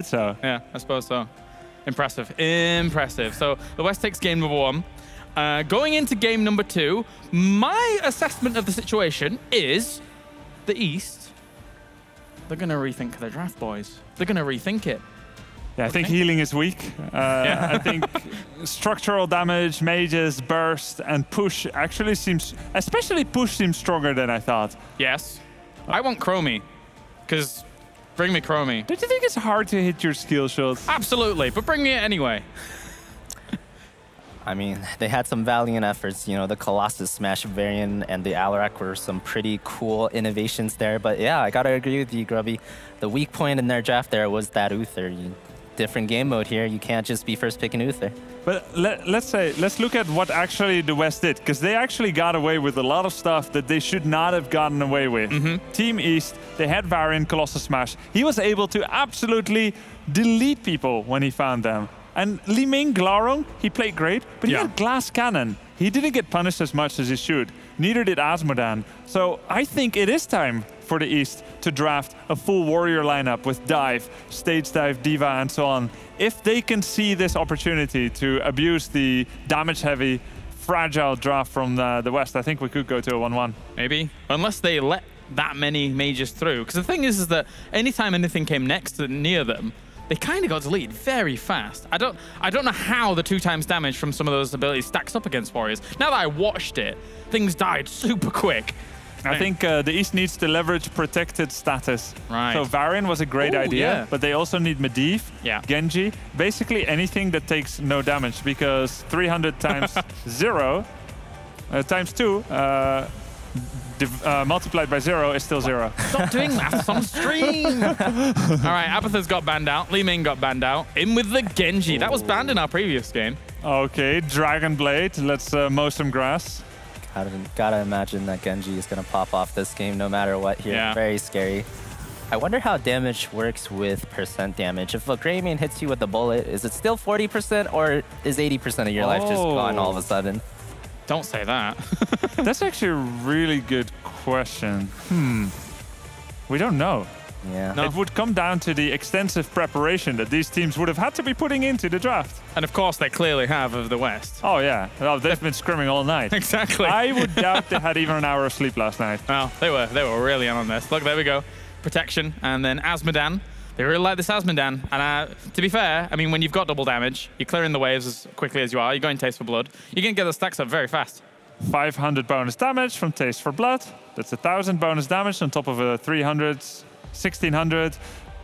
So yeah, I suppose so. Impressive. Impressive. So the West takes game number 1. Going into game number 2, my assessment of the situation is the East, they're going to rethink their draft, boys. They're going to rethink it. Yeah, I think healing is weak. I think structural damage, mages, burst, and push actually seems, especially push seems stronger than I thought. Yes. I want Chromie, because bring me Chromie. Don't you think it's hard to hit your skill shots? Absolutely, but bring me it anyway. I mean, they had some valiant efforts. You know, the Colossus Smash variant and the Alarak were some pretty cool innovations there. But yeah, I gotta agree with you, Grubby. The weak point in their draft there was that Uther. Different game mode here. You can't just be first picking Uther. But let's look at what actually the West did, because they actually got away with a lot of stuff that they should not have gotten away with. Team East, they had Varian, Colossus Smash. He was able to absolutely delete people when he found them. And Li Ming Glarong, he played great, but he had Glass Cannon. He didn't get punished as much as he should. Neither did Asmodan. So I think it is time for the East to draft a full warrior lineup with Dive, Stage Dive, Diva, and so on. If they can see this opportunity to abuse the damage-heavy, fragile draft from the West, I think we could go to a 1-1. Maybe. Unless they let that many mages through. Because the thing is that anytime anything came next to near them, they kind of got deleted very fast. I don't know how the 2x damage from some of those abilities stacks up against Warriors. Now that I watched it, things died super quick. I think the East needs to leverage protected status. Right. So Varian was a great idea, but they also need Medivh, Genji, basically anything that takes no damage, because 300 times 0 times 2 multiplied by 0 is still 0. Stop doing maths on stream. All right, Abathur's got banned out. Li Ming got banned out. In with the Genji. That was banned in our previous game. Okay, Dragon Blade. Let's mow some grass. Gotta imagine that Genji is gonna pop off this game no matter what here. Yeah. Very scary. I wonder how damage works with percent damage. If a Greymane hits you with a bullet, is it still 40% or is 80% of your life just gone all of a sudden? Don't say that. That's actually a really good question. We don't know. Yeah. No. It would come down to the extensive preparation that these teams would have had to be putting into the draft. And of course, they clearly have of the West. Oh, yeah. Well, they've been scrimming all night. Exactly. I would doubt they had even an hour of sleep last night. Well, they were really on this. Look, there we go. Protection, and then Asmodan. They really like this Asmodan. And to be fair, I mean, when you've got double damage, you're clearing the waves as quickly as you are. You're going Taste for Blood. You're going to get the stacks up very fast. 500 bonus damage from Taste for Blood. That's 1,000 bonus damage on top of a 300, 1,600,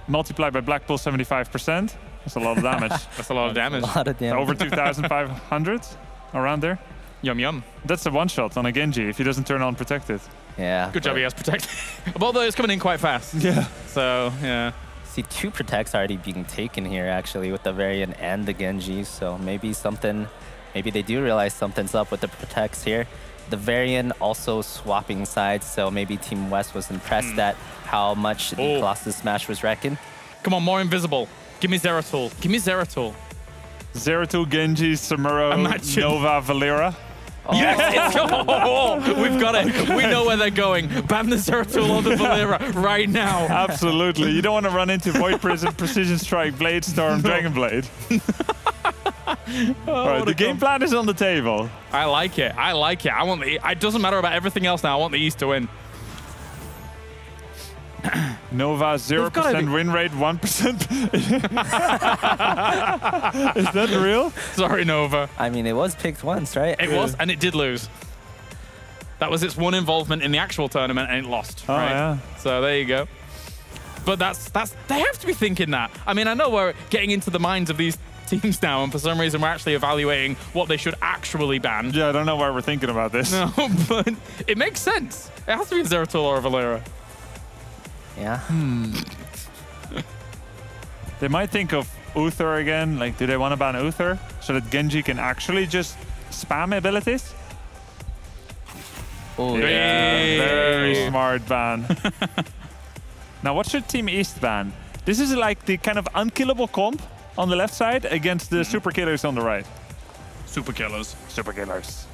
multiplied by Blackpool 75%. That's a lot of damage. That's a lot of damage. A lot of damage. Over 2,500, around there. Yum, yum. That's a one-shot on a Genji if he doesn't turn on Protected. Yeah. Good job he has Protected. Although it's coming in quite fast. Yeah. So, yeah. See, 2 Protects already being taken here, actually, with the Varian and the Genji. So maybe they do realize something's up with the Protects here. The Varian also swapping sides, so maybe Team West was impressed at how much the Colossus Smash was wrecking. Come on, more invisible. Give me Zeratul. Give me Zeratul. Zeratul, Genji, Samuro, Nova, Valera. Oh. Yes! We've got it. We know where they're going. Ban the Zeratul or the Valera right now. Absolutely. You don't want to run into Void Prison, Precision Strike, Blade Storm, Dragon Blade. All right, the game plan is on the table. I like it. I like it. I want the. It doesn't matter about everything else now. I want the East to win. Nova 0% win rate, 1%. Is that real? Sorry, Nova. I mean, it was picked once, right? It was, and it did lose. That was its one involvement in the actual tournament, and it lost. Oh, right? yeah. So there you go. But that's they have to be thinking that. I mean, I know we're getting into the minds of these teams now, and for some reason we're actually evaluating what they should actually ban. Yeah, I don't know why we're thinking about this. No, but it makes sense. It has to be Zeratul or Valera. Yeah. They might think of Uther again. Like, do they want to ban Uther so that Genji can actually just spam abilities? Oh, yeah. Very smart ban. Now, what should Team East ban? This is like the kind of unkillable comp on the left side against the super killers on the right. Super killers. Super killers.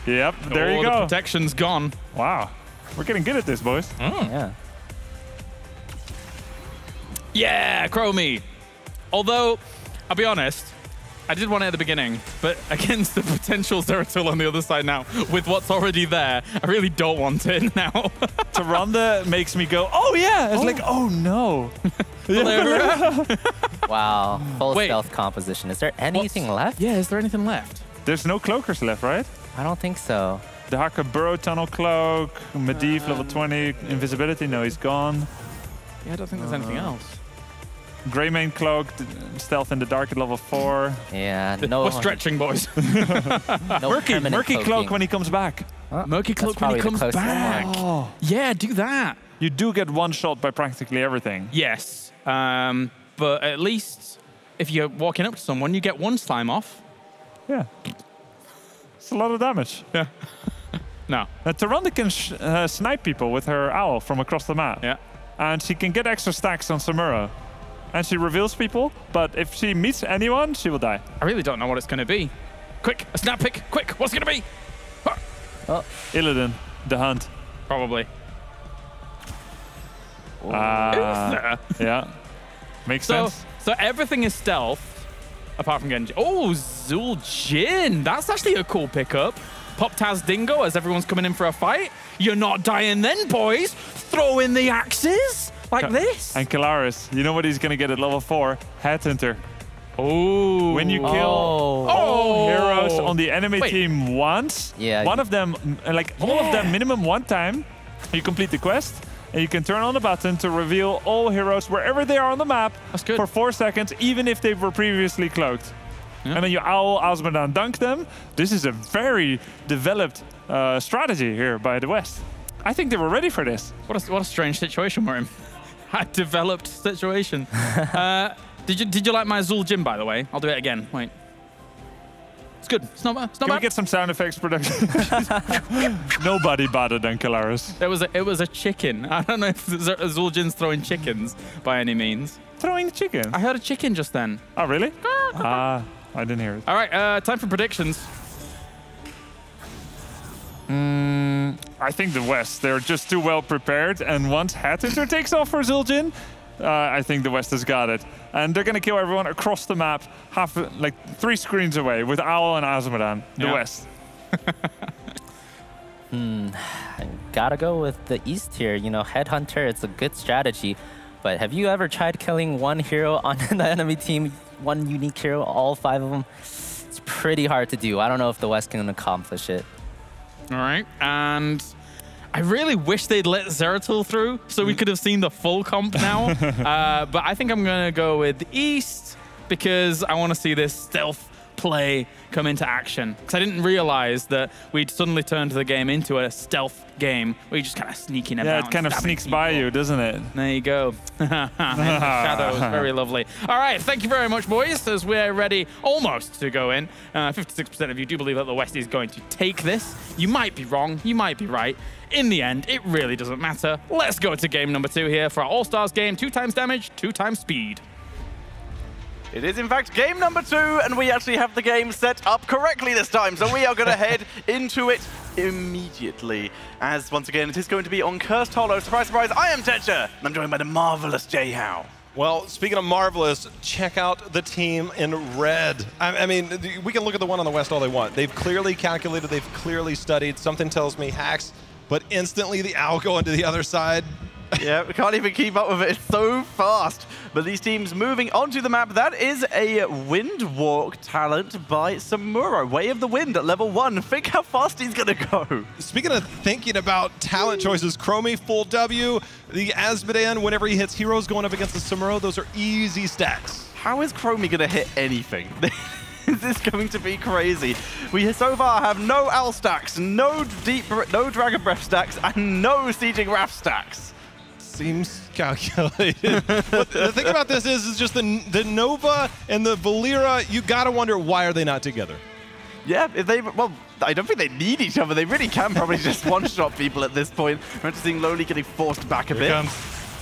Yep, there you go. The protection's gone. Wow. We're getting good at this, boys. Yeah. Yeah, Chromie. Although, I'll be honest, I did want it at the beginning, but against the potential Zeratul on the other side now, with what's already there, I really don't want it now. Tyrande makes me go, oh yeah. It's like, oh no. Wow, full stealth composition. Is there anything left? Yeah, is there anything left? There's no cloakers left, right? I don't think so. The Haka Burrow Tunnel Cloak, Medivh level 20, Invisibility, no, he's gone. Yeah, I don't think there's anything else. Greymane Cloak, Stealth in the Dark at level 4. Yeah, no. We're stretching, boys. No Murky Cloak when he comes back. Murky Cloak when he comes back. Oh. Yeah, do that. You do get one shot by practically everything. Yes, but at least if you're walking up to someone, you get one slime off. Yeah. It's a lot of damage. Yeah. No. Tyrande can snipe people with her owl from across the map. Yeah. And she can get extra stacks on Samura. And she reveals people, but if she meets anyone, she will die. I really don't know what it's going to be. Quick, a snap pick, quick, what's it going to be? Oh. Illidan, the hunt. Probably. Yeah. Makes sense. So everything is stealth, apart from Genji. Oh, Zul'jin. That's actually a cool pickup. Pop Taz Dingo as everyone's coming in for a fight. You're not dying then, boys. Throw in the axes like this. And Kalaris, you know what he's going to get at level 4? Headhunter. Oh. When you kill all heroes on the enemy team once, one of them, like all of them minimum one time, you complete the quest. And you can turn on the button to reveal all heroes wherever they are on the map for 4 seconds, even if they were previously cloaked. Yeah. And then you owl, Azmodan, dunk them. This is a very developed strategy here by the West. I think they were ready for this. What a strange situation we're in. A developed situation. Did you like my Zul'jin, by the way? I'll do it again. Wait. It's good. It's not bad. Can we get some sound effects production? Nobody better than Kalaris. It was a chicken. I don't know if Zul'jin's throwing chickens by any means. Throwing chicken? I heard a chicken just then. Oh, really? I didn't hear it. All right, time for predictions. I think the West, they're just too well prepared. And once Headhunter takes off for Zul'jin, I think the West has got it. And they're going to kill everyone across the map, like 3 screens away with Owl and Azmodan, the West. I gotta go with the East here. You know, Headhunter, it's a good strategy. But have you ever tried killing one hero on the enemy team, one unique hero, all 5 of them? It's pretty hard to do. I don't know if the West can accomplish it. All right, and I really wish they'd let Zeratul through so we could have seen the full comp now. But I think I'm going to go with the East because I want to see this stealth play come into action. Because I didn't realize that we'd suddenly turned the game into a stealth game where you're just kind of sneaking about. Yeah, it kind of sneaks by you, doesn't it? There you go. Shadows, very lovely. All right, thank you very much, boys, as we're ready almost to go in. 56% of you do believe that the West is going to take this. You might be wrong, you might be right. In the end, it really doesn't matter. Let's go to game number 2 here for our All-Stars game. 2 times damage, 2 times speed. It is, in fact, game number 2, and we actually have the game set up correctly this time. So we are going to head into it immediately. As, once again, it is going to be on Cursed Hollow. Surprise, surprise, I am Tetcher, and I'm joined by the marvelous Jay Howe. Well, speaking of marvelous, check out the team in red. I mean, we can look at the one on the West all they want. They've clearly calculated, they've clearly studied. Something tells me hacks, but instantly the owl going to the other side. Yeah, we can't even keep up with it. It's so fast. But these teams moving onto the map. That is a Wind Walk talent by Samuro. Way of the Wind at level 1. Think how fast he's going to go. Speaking of thinking about talent choices, Chromie, full W. The Azmodan, whenever he hits heroes going up against the Samuro, those are easy stacks. How is Chromie going to hit anything? This is going to be crazy. We so far have no Owl stacks, no Dragon Breath stacks, and no Sieging Wrath stacks. Seems calculated. But the thing about this is just the Nova and the Valera, you gotta wonder, why are they not together? Yeah, well, I don't think they need each other. They really can probably just one-shot people at this point. We're just seeing Lonely getting forced back a bit.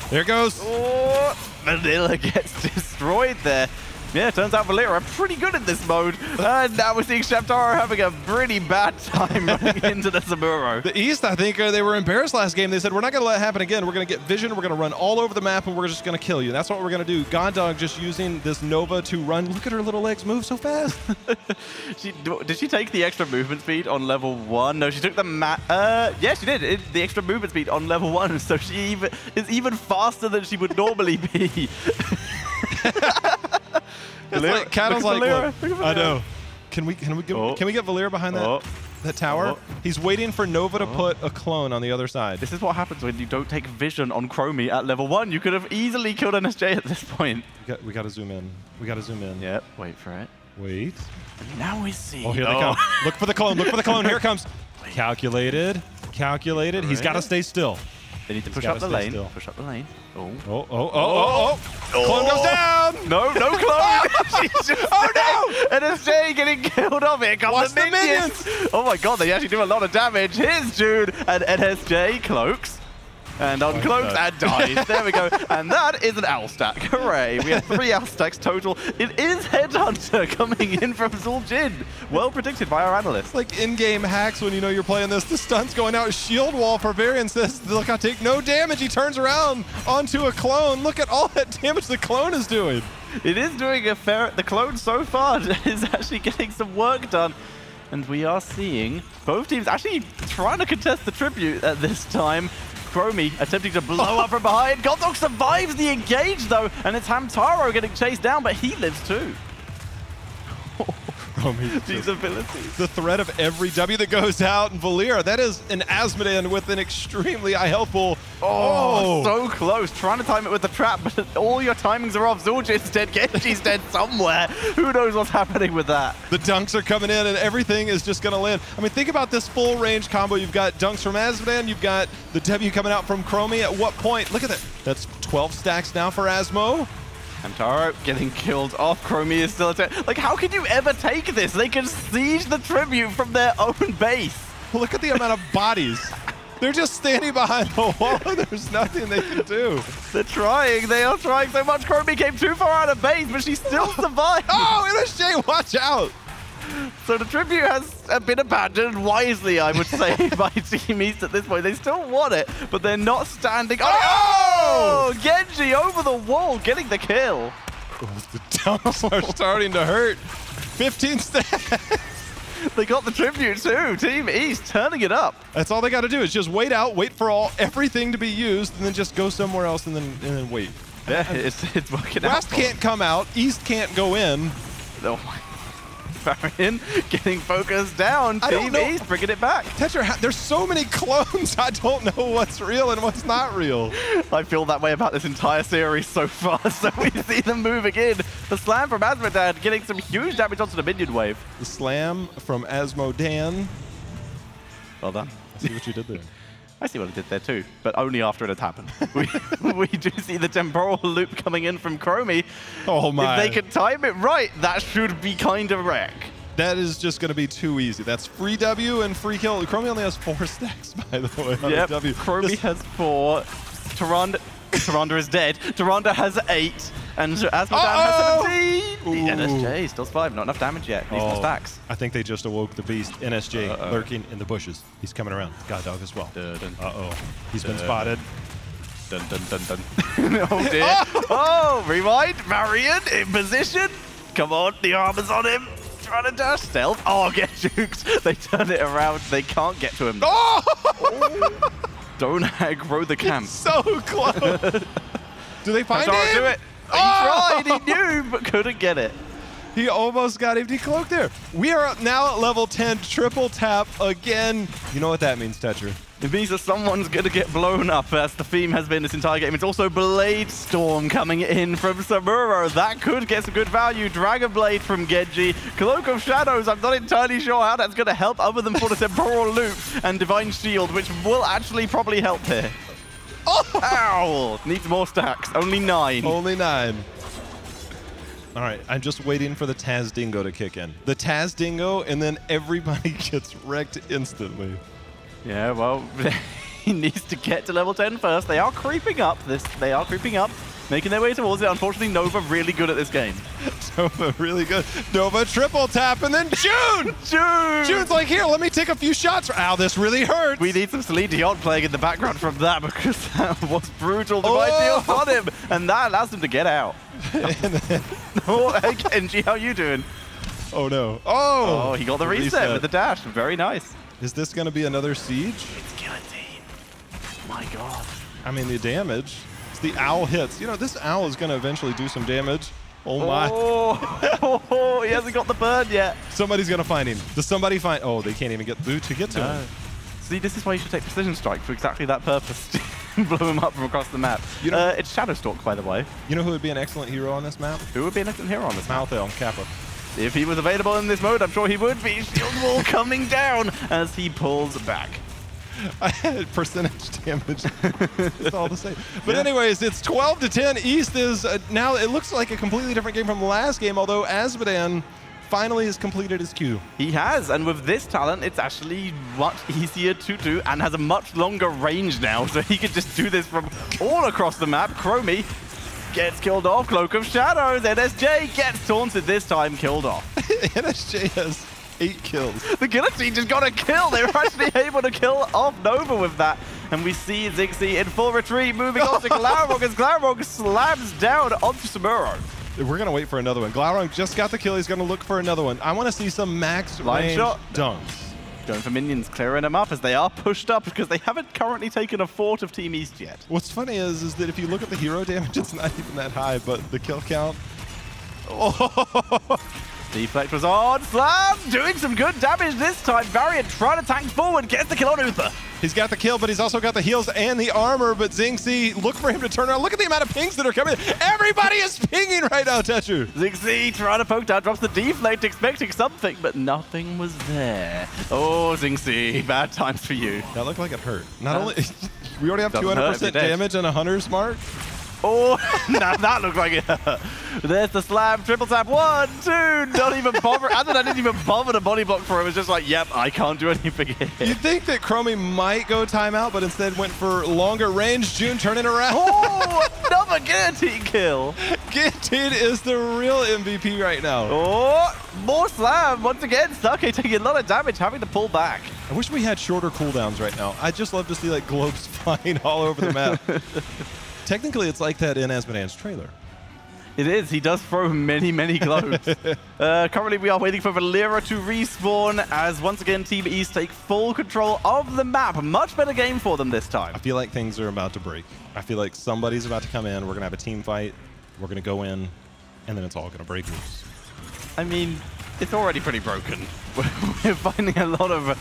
There it goes. Oh, Vanilla gets destroyed there. Yeah, turns out Valeria are pretty good in this mode. And now we're seeing Shaptaro having a pretty bad time running into the Samuro. The East, I think they were embarrassed last game. They said, we're not going to let it happen again. We're going to get vision. We're going to run all over the map, and we're just going to kill you. That's what we're going to do. Gondog just using this Nova to run. Look at her little legs move so fast. Did she take the extra movement speed on level 1? No, she took the yeah, she did. The extra movement speed on level 1, so she is even faster than she would normally be. It's like Cattle's like, look, I know. Can we get Valeria behind that tower? He's waiting for Nova to put a clone on the other side. This is what happens when you don't take vision on Chromie at level 1. You could have easily killed NSJ at this point. We got to zoom in. We got to zoom in. Yep. Wait for it. Wait. And now we see. Oh, here they come. Look for the clone. Look for the clone. Here it comes. Calculated. Calculated. He's got to stay still. They need to push up the lane. Push up the lane. Oh. Clone goes down. No clone. She's just no. NSJ getting killed off. Here comes the minions. Oh my god, they actually do a lot of damage. Here's Jude and NSJ cloaks. And uncloaks and dies. There we go. And that is an owl stack. Hooray. We have 3 owl stacks total. It is Headhunter coming in from Zuljin. Well predicted by our analysts. Like in-game hacks when you know you're playing this. The stun's going out. Shield wall for Varian says, look, I take no damage. He turns around onto a clone. Look at all that damage the clone is doing. It is doing a fair... The clone so far is actually getting some work done. And we are seeing both teams actually trying to contest the tribute at this time. Chromie attempting to blow up from behind. Gondog survives the engage though, and it's Hamtaro getting chased down, but he lives too. These abilities. The threat of every W that goes out, and Valeria, that is an Asmodean with an extremely high health pool. Oh, so close. Trying to time it with the trap, but all your timings are off. Zuljin's dead, Genji's dead somewhere. Who knows what's happening with that? The dunks are coming in, and everything is just going to land. I mean, think about this full range combo. You've got dunks from Asmodean, you've got the W coming out from Chromie. At what point? Look at that. That's 12 stacks now for Asmo. Hamtaro getting killed off. Chromie is still attacked. Like, how can you ever take this? They can siege the tribute from their own base. Look at the amount of bodies. They're just standing behind the wall. There's nothing they can do. They're trying. They are trying so much. Chromie came too far out of base, but she still survived. Oh, NSJ, watch out. So the tribute has been abandoned wisely, I would say, by Team East at this point. They still want it, but they're not standing. Oh! Genji over the wall, getting the kill. The dumps are starting to hurt. 15 stacks. They got the tribute too. Team East turning it up. That's all they got to do is just wait out, wait for everything to be used, and then just go somewhere else and then wait. Yeah, it's working out. West can't come out. East can't go in. Oh my. Varian getting focused down. Team East bringing it back. Tetra, there's so many clones. I don't know what's real and what's not real. I feel that way about this entire series so far. So we see them moving in. The slam from Asmodean getting some huge damage onto the minion wave. The slam from Asmodean. Well done. I see what you did there. I see what I did there too, but only after it had happened. we do see the temporal loop coming in from Chromie. Oh my. If they can time it right, that should be kind of wreck. That is just going to be too easy. That's free W and free kill. Chromie only has 4 stacks, by the way. Yep, W. Chromie has 4. Tyrande is dead. Tyrande has 8. And Asmodean has 17. The NSJ still survived. Not enough damage yet. Needs more stacks. I think they just awoke the beast. NSJ lurking in the bushes. He's coming around. Gondog as well. Uh-oh. He's been spotted. Dun, dun, dun, dun. Oh, dear. Oh, rewind. Varian in position. Come on. The armor's on him. Trying to dash stealth. Oh, get juked. They turn it around. They can't get to him. Oh! Don't aggro the camp. It's so close. Do they find him? Do it. He tried, he knew, but couldn't get it. He almost got empty cloak there. We are now at level 10, triple tap again. You know what that means, Tetra? It means that someone's going to get blown up, as the theme has been this entire game. It's also Blade Storm coming in from Samuro. That could get some good value. Dragon Blade from Genji. Cloak of Shadows, I'm not entirely sure how that's going to help other than for the temporal loop and Divine Shield, which will actually probably help here. Oh! Ow! Needs more stacks. Only 9. Only 9. All right, I'm just waiting for the Taz Dingo to kick in. The Taz Dingo, and then everybody gets wrecked instantly. Yeah, well, he needs to get to level 10 first. They are creeping up. They are creeping up. making their way towards it. Unfortunately, Nova really good at this game. Nova really good. Nova triple tap, and then June! June's like, here, let me take a few shots. Ow, this really hurts. We need some Celine Dion playing in the background from that because that was brutal. Divine Deals on him, and that allows him to get out. Oh, hey, Genji, how you doing? Oh, no. Oh, he got the reset with the dash. Very nice. Is this going to be another siege? It's Guillotine. My God. I mean, the damage. It's the owl hits. You know, this owl is going to eventually do some damage. Oh, my. Oh, he hasn't got the burn yet. Somebody's going to find him. Does somebody find... Oh, they can't even get to him. See, this is why you should take Precision Strike for exactly that purpose. Blow him up from across the map. You know, it's Shadow Stalk, by the way. You know who would be an excellent hero on this map? Who would be an excellent hero on this map? Malthael, Kappa. If he was available in this mode, I'm sure he would be. Shield wall coming down as he pulls back. I had percentage damage. It's all the same. But anyways, it's 12-10. East is now, it looks like a completely different game from the last game, although Azmodan finally has completed his Q. He has, and with this talent, it's actually much easier to do and has a much longer range now, so he could just do this from all across the map. Chromie gets killed off. Cloak of Shadows. NSJ gets taunted this time, killed off. NSJ has 8 kills. The Guillotine just got a kill. They were actually able to kill off Nova with that. And we see Ziggsy in full retreat, moving on to Glaurung as Glaurung slams down onto Samuro. We're going to wait for another one. Glaurung just got the kill. He's going to look for another one. I want to see some max range shot dunks. Going for minions, clearing them up as they are pushed up because they haven't currently taken a fort of Team East yet. What's funny is that if you look at the hero damage, it's not even that high, but the kill count. Oh. Deflect was on. Slam doing some good damage this time. Variant trying to tank forward, gets the kill on Uther. He's got the kill, but he's also got the heals and the armor. But Ziggsy, look for him to turn around. Look at the amount of pings that are coming. Everybody is pinging right now, Techu. Ziggsy trying to poke down, drops the deflect, expecting something, but nothing was there. Oh, Ziggsy, bad times for you. That looked like it hurt. Not only we already have 200% damage and a hunter's mark. Oh, that looked like it hurt. There's the slam, triple tap, 1, 2, not even bother. I didn't even bother to body block for him. It was just like, yep, I can't do anything here. You'd think that Chromie might go timeout, but instead went for longer range. June turning around. Oh, another Guillotine kill. Guillotine is the real MVP right now. Oh, more slam. Once again, Sake taking a lot of damage, having to pull back. I wish we had shorter cooldowns right now. I'd just love to see like globes flying all over the map. Technically, it's like that in Azmodan's trailer. It is. He does throw many, many globes. Currently, we are waiting for Valera to respawn as, once again, Team East take full control of the map. Much better game for them this time. I feel like things are about to break. I feel like somebody's about to come in. We're going to have a team fight. We're going to go in, and then it's all going to break loose. I mean, it's already pretty broken. We're finding a lot of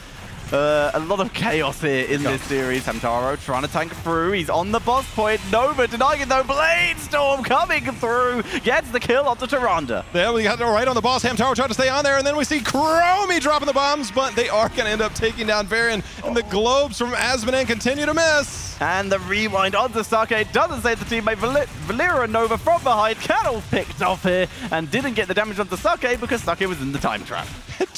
chaos here in this series. Hamtaro trying to tank through. He's on the boss point. Nova denying it though. Blade Storm coming through. Gets the kill onto Tyrande. There we got right on the boss. Hamtaro trying to stay on there. And then we see Chromie dropping the bombs. But they are going to end up taking down Varian. And the globes from Azmodan continue to miss. And the rewind onto Sake doesn't save the teammate. Valera and Nova from behind. Cattle picked off here. And didn't get the damage onto Sake because Sake was in the time trap.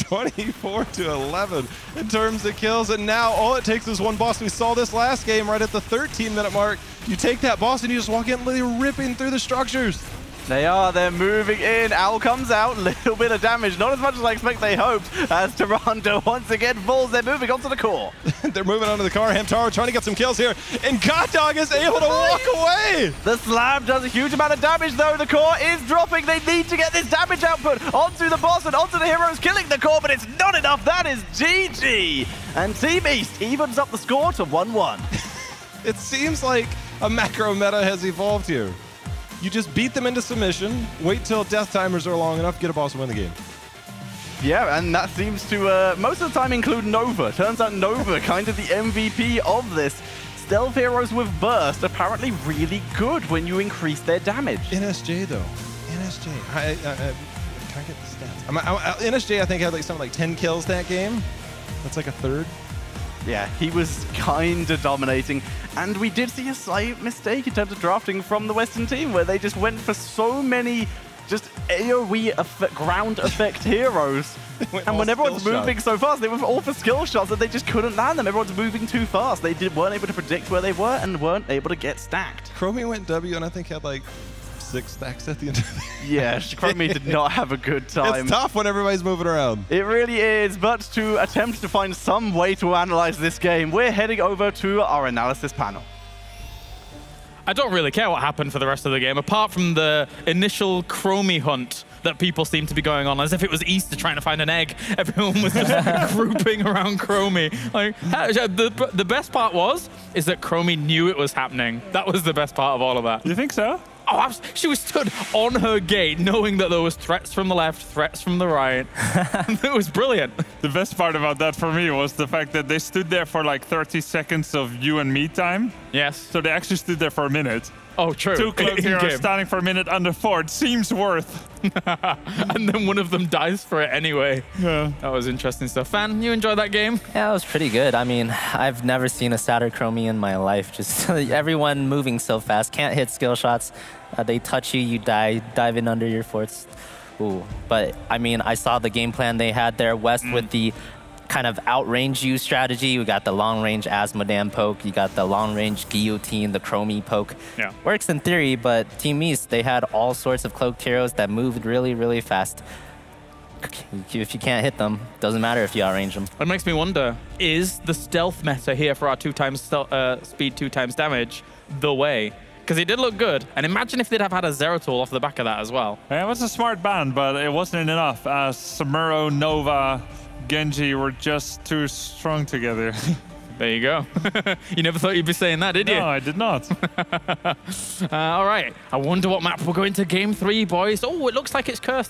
24-11 in terms of kills, and now all it takes is one boss. We saw this last game right at the 13-minute mark. You take that boss and you just walk in, literally ripping through the structures. They're moving in. Owl comes out, little bit of damage, not as much as I expect they hoped, as Tyrande once again falls. They're moving onto the core. They're moving onto the car. Hamtaro trying to get some kills here, and Goddog is able to walk away. The slam does a huge amount of damage, though. The core is dropping. They need to get this damage output onto the boss and onto the heroes, killing the core, but it's not enough. That is GG. And Team East evens up the score to 1-1. It seems like a macro meta has evolved here. You just beat them into submission, wait till death timers are long enough, get a boss and win the game. Yeah, and that seems to most of the time include Nova. Turns out Nova, kind of the MVP of this. Stealth heroes with burst, apparently really good when you increase their damage. NSJ though, NSJ, I can't get the stats. NSJ I think had like something like 10 kills that game. That's like a third. Yeah, he was kind of dominating. And we did see a slight mistake in terms of drafting from the Western team, where they just went for so many just AoE ground effect heroes. And when everyone's moving so fast, they were all for skill shots that they just couldn't land them. Everyone's moving too fast. They weren't able to predict where they were and weren't able to get stacked. Chromie went W and I think had like 6 stacks at the end of the Yeah, Chromie did not have a good time. It's tough when everybody's moving around. It really is, but to attempt to find some way to analyze this game, we're heading over to our analysis panel. I don't really care what happened for the rest of the game, apart from the initial Chromie hunt that people seem to be going on, as if it was Easter trying to find an egg. Everyone was just grouping around Chromie. Like, the best part is that Chromie knew it was happening. That was the best part of all of that. You think so? Oh, she was stood on her gate, knowing that there was threats from the left, threats from the right. It was brilliant. The best part about that for me was the fact that they stood there for like 30 seconds of you and me time. Yes. So they actually stood there for a minute. Oh, true. 2 cloaked heroes standing for a minute under fort seems worth. And then one of them dies for it anyway. Yeah. That was interesting stuff. Fan, you enjoyed that game? Yeah, it was pretty good. I mean, I've never seen a sadder Chromie in my life. Just everyone moving so fast, can't hit skill shots. They touch you, you die, dive in under your forts. Ooh. But, I mean, I saw the game plan they had there, West, with the kind of outrange you strategy. We got the long-range Asmodam poke. You got the long-range guillotine, the Chromie poke. Yeah. Works in theory, but Team East, they had all sorts of cloaked heroes that moved really, really fast. If you can't hit them, doesn't matter if you outrange them. It makes me wonder, is the stealth meta here for our 2 times speed, 2 times damage the way? Because it did look good. And imagine if they'd have had a Zeratul off the back of that as well. Yeah, it was a smart ban, but it wasn't enough. Samuro, Nova, Genji were just too strong together. There you go. You never thought you'd be saying that, did you? No, I did not. All right. I wonder what map we're going to game 3, boys. Oh, it looks like it's cursed.